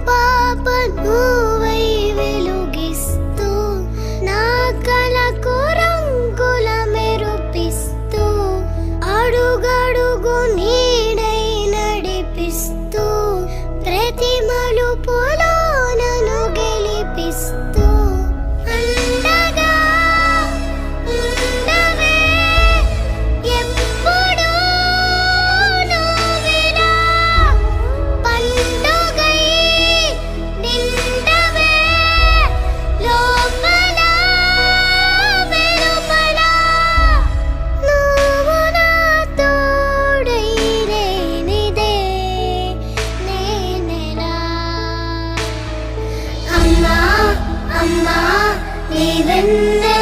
పాప నువ్వై వెలుగిస్తూ నా కలకు రంగుల మెరుపిస్తూ అడుగడుగు నీడై నడిపిస్తూ ప్రతి మలుపులో నన్ను గెలిపిస్తూ అండగా ఉండవే ఎప్పుడూ నువ్విలా పండుగై నిండవే లోపల వెలుపల నువ్వు నా తోడై లేనిదే నేనెలా అమ్మా అమ్మా నీ వెన్నెల